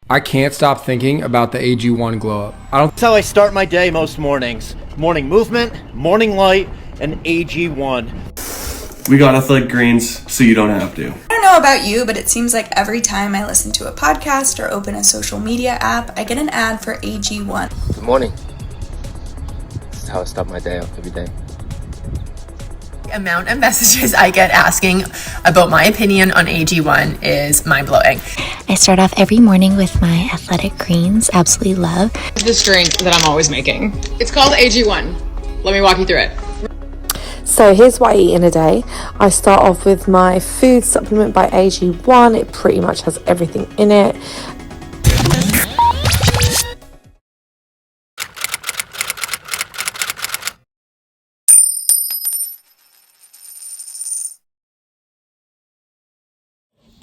I can't stop thinking about the AG1 glow up. That's how I start my day most mornings. Morning movement, morning light, and AG1. We got athletic greens so you don't have to. I don't know about you, but it seems like every time I listen to a podcast or open a social media app, I get an ad for AG1. Good morning. This is how I start my day every day. The amount of messages I get asking about my opinion on AG1 is mind-blowing. I start off every morning with my athletic greens, absolutely love. This drink that I'm always making. It's called AG1. Let me walk you through it. So here's what I eat in a day. I start off with my food supplement by AG1. It pretty much has everything in it.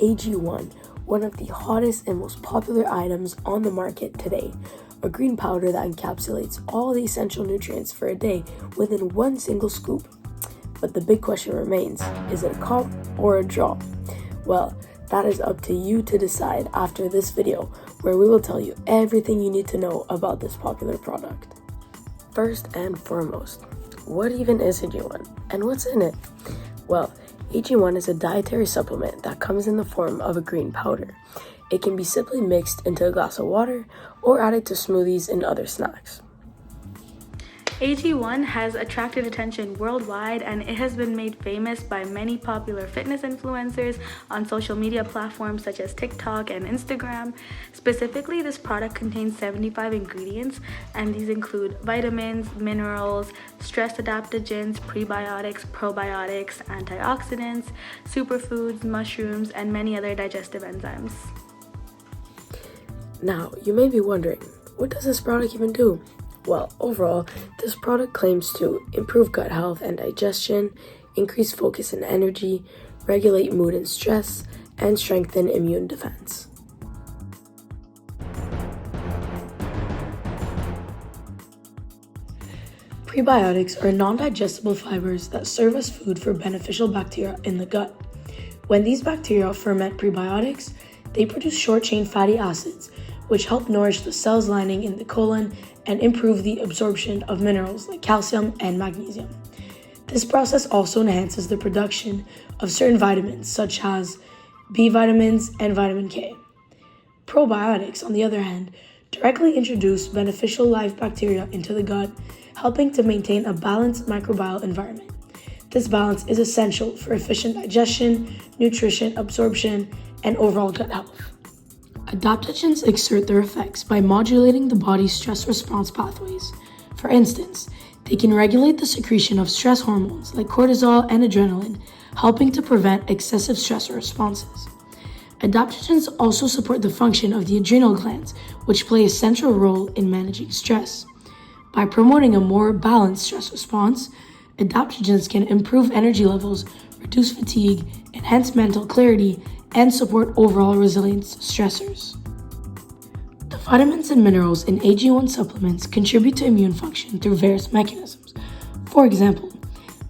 AG1, one of the hottest and most popular items on the market today. A green powder that encapsulates all the essential nutrients for a day within one single scoop. But the big question remains, is it a cop or a drop? Well, that is up to you to decide after this video, where we will tell you everything you need to know about this popular product. First and foremost, what even is AG1 and what's in it? Well, AG1 is a dietary supplement that comes in the form of a green powder. It can be simply mixed into a glass of water or added to smoothies and other snacks. AG1 has attracted attention worldwide, and it has been made famous by many popular fitness influencers on social media platforms such as TikTok and Instagram. Specifically, this product contains 75 ingredients, and these include vitamins, minerals, stress adaptogens, prebiotics, probiotics, antioxidants, superfoods, mushrooms, and many other digestive enzymes. Now, you may be wondering, what does this product even do? Well, overall, this product claims to improve gut health and digestion, increase focus and energy, regulate mood and stress, and strengthen immune defense. Prebiotics are non-digestible fibers that serve as food for beneficial bacteria in the gut. When these bacteria ferment prebiotics, they produce short-chain fatty acids, which help nourish the cells lining in the colon and improve the absorption of minerals like calcium and magnesium. This process also enhances the production of certain vitamins such as B vitamins and vitamin K. Probiotics, on the other hand, directly introduce beneficial live bacteria into the gut, helping to maintain a balanced microbial environment. This balance is essential for efficient digestion, nutrition, absorption, and overall gut health. Adaptogens exert their effects by modulating the body's stress response pathways. For instance, they can regulate the secretion of stress hormones like cortisol and adrenaline, helping to prevent excessive stressor responses. Adaptogens also support the function of the adrenal glands, which play a central role in managing stress. By promoting a more balanced stress response, adaptogens can improve energy levels, reduce fatigue, enhance mental clarity, and support overall resilience to stressors. The vitamins and minerals in AG1 supplements contribute to immune function through various mechanisms. For example,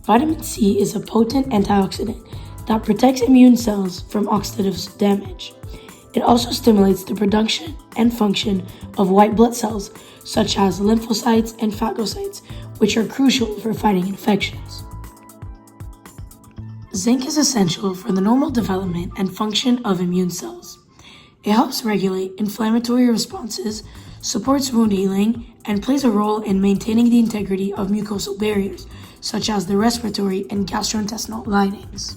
vitamin C is a potent antioxidant that protects immune cells from oxidative damage. It also stimulates the production and function of white blood cells, such as lymphocytes and phagocytes, which are crucial for fighting infections. Zinc is essential for the normal development and function of immune cells. It helps regulate inflammatory responses, supports wound healing, and plays a role in maintaining the integrity of mucosal barriers, such as the respiratory and gastrointestinal linings.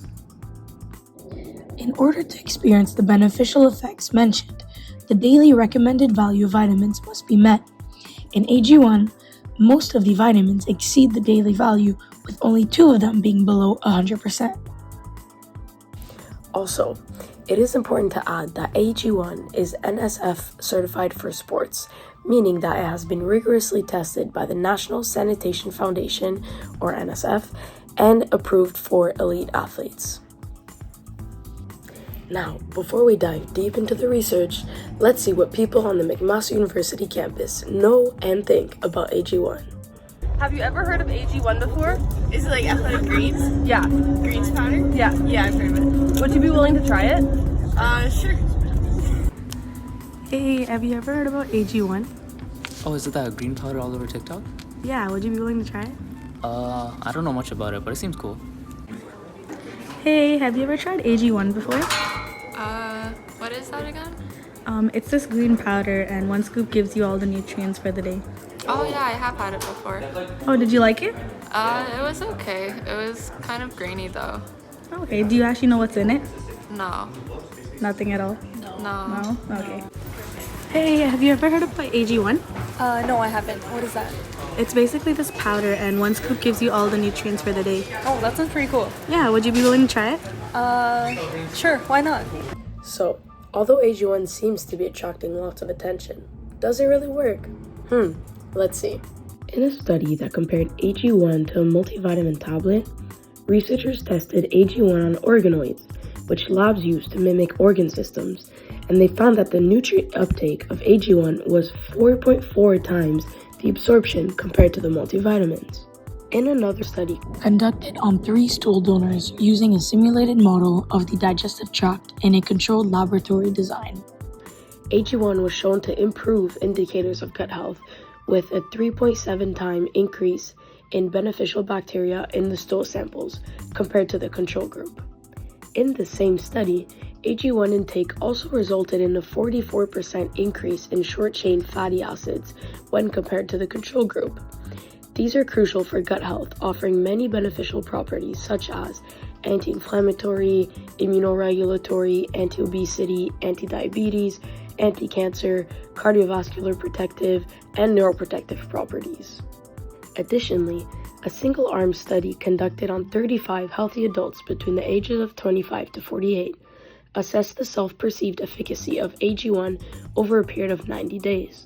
In order to experience the beneficial effects mentioned, the daily recommended value of vitamins must be met. In AG1, most of the vitamins exceed the daily value, with only 2 of them being below 100%. Also, it is important to add that AG1 is NSF certified for sports, meaning that it has been rigorously tested by the National Sanitation Foundation, or NSF, and approved for elite athletes. Now, before we dive deep into the research, let's see what people on the McMaster University campus know and think about AG1. Have you ever heard of AG1 before? Is it like athletic greens? Yeah. Greens powder? Yeah. Yeah, I've heard of it. Would you be willing to try it? Sure. Hey, have you ever heard about AG1? Oh, is it that green powder all over TikTok? Yeah, would you be willing to try it? I don't know much about it, but it seems cool. Hey, have you ever tried AG1 before? What is that again? It's this green powder, and one scoop gives you all the nutrients for the day. Oh yeah, I have had it before. Oh, did you like it? It was okay. It was kind of grainy though. Okay, do you actually know what's in it? No. Nothing at all? No. No? Okay. Hey, have you ever heard of AG1? No, I haven't. What is that? It's basically this powder, and one scoop gives you all the nutrients for the day. Oh, that sounds pretty cool. Yeah, would you be willing to try it? Sure, why not? So, although AG1 seems to be attracting lots of attention, does it really work? Let's see. In a study that compared AG1 to a multivitamin tablet, researchers tested AG1 on organoids, which labs use to mimic organ systems, and they found that the nutrient uptake of AG1 was 4.4 times the absorption compared to the multivitamins. In another study conducted on 3 stool donors using a simulated model of the digestive tract in a controlled laboratory design, AG1 was shown to improve indicators of gut health with a 3.7 time increase in beneficial bacteria in the stool samples compared to the control group. In the same study, AG1 intake also resulted in a 44% increase in short-chain fatty acids when compared to the control group. These are crucial for gut health, offering many beneficial properties such as anti-inflammatory, immunoregulatory, anti-obesity, anti-diabetes, anti-cancer, cardiovascular protective, and neuroprotective properties. Additionally, a single-arm study conducted on 35 healthy adults between the ages of 25 to 48 assessed the self-perceived efficacy of AG1 over a period of 90 days.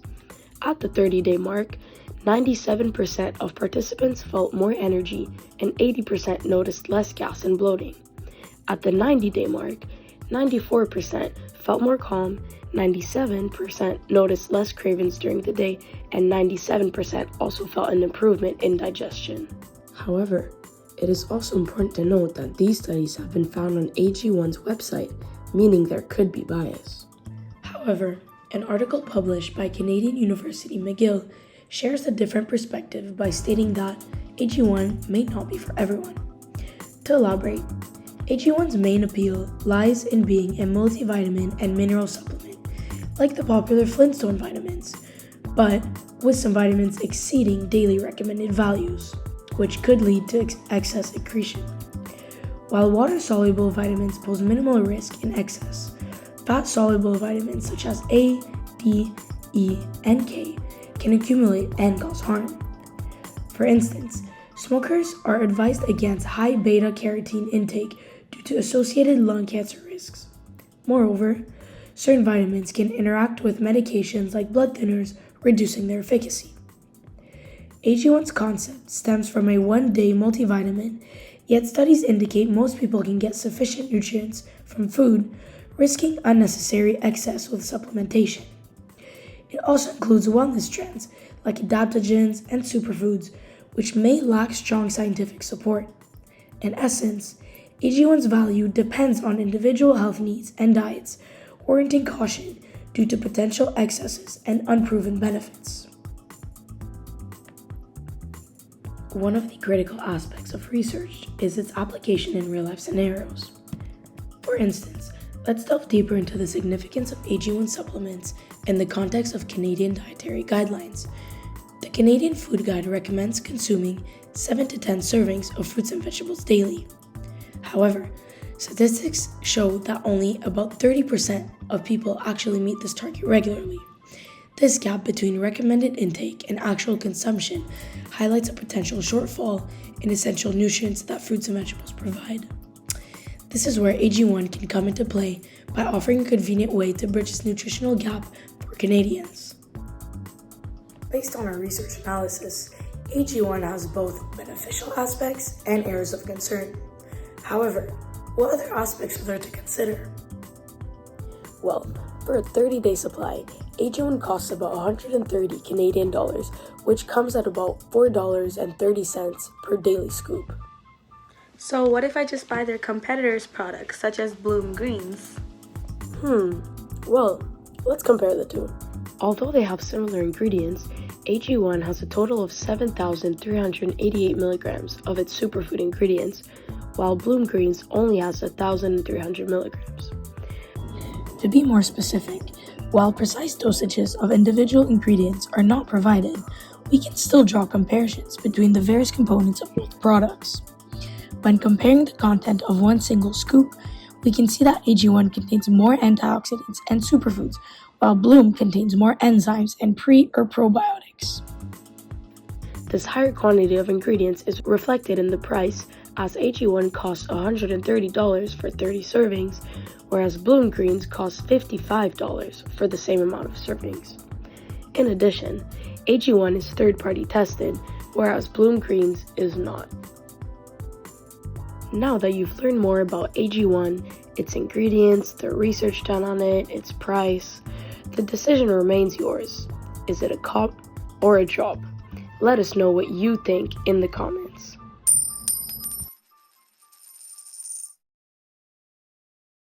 At the 30-day mark, 97% of participants felt more energy and 80% noticed less gas and bloating. At the 90-day mark, 94% felt more calm, 97% noticed less cravings during the day, and 97% also felt an improvement in digestion. However, it is also important to note that these studies have been found on AG1's website, meaning there could be bias. However, an article published by Canadian University McGill shares a different perspective by stating that AG1 may not be for everyone. To elaborate, AG1's main appeal lies in being a multivitamin and mineral supplement, like the popular Flintstone vitamins, but with some vitamins exceeding daily recommended values, which could lead to excess excretion. While water-soluble vitamins pose minimal risk in excess, fat-soluble vitamins such as A, D, E, and K can accumulate and cause harm. For instance, smokers are advised against high beta-carotene intake due to associated lung cancer risks. Moreover, certain vitamins can interact with medications like blood thinners, reducing their efficacy. AG1's concept stems from a one-day multivitamin, yet studies indicate most people can get sufficient nutrients from food, risking unnecessary excess with supplementation. It also includes wellness trends like adaptogens and superfoods, which may lack strong scientific support. In essence, AG1's value depends on individual health needs and diets, warranting caution due to potential excesses and unproven benefits. One of the critical aspects of research is its application in real-life scenarios. For instance, let's delve deeper into the significance of AG1 supplements in the context of Canadian dietary guidelines. The Canadian Food Guide recommends consuming 7 to 10 servings of fruits and vegetables daily. However, statistics show that only about 30% of people actually meet this target regularly. This gap between recommended intake and actual consumption highlights a potential shortfall in essential nutrients that fruits and vegetables provide. This is where AG1 can come into play by offering a convenient way to bridge this nutritional gap for Canadians. Based on our research analysis, AG1 has both beneficial aspects and areas of concern. However, what other aspects are there to consider? Well, for a 30-day supply, AG1 costs about 130 Canadian dollars, which comes at about $4.30 per daily scoop. So what if I just buy their competitors' products, such as Bloom Greens? Well, Let's compare the two. Although they have similar ingredients, AG1 has a total of 7,388 milligrams of its superfood ingredients, while Bloom Greens only has 1,300 milligrams. To be more specific, while precise dosages of individual ingredients are not provided, we can still draw comparisons between the various components of both products. When comparing the content of one single scoop, we can see that AG1 contains more antioxidants and superfoods, while Bloom contains more enzymes and pre- or probiotics. This higher quantity of ingredients is reflected in the price, as AG1 costs $130 for 30 servings, whereas Bloom Greens costs $55 for the same amount of servings. In addition, AG1 is third-party tested, whereas Bloom Greens is not. Now that you've learned more about AG1, its ingredients, the research done on it, its price, the decision remains yours. Is it a cop or a job? Let us know what you think in the comments.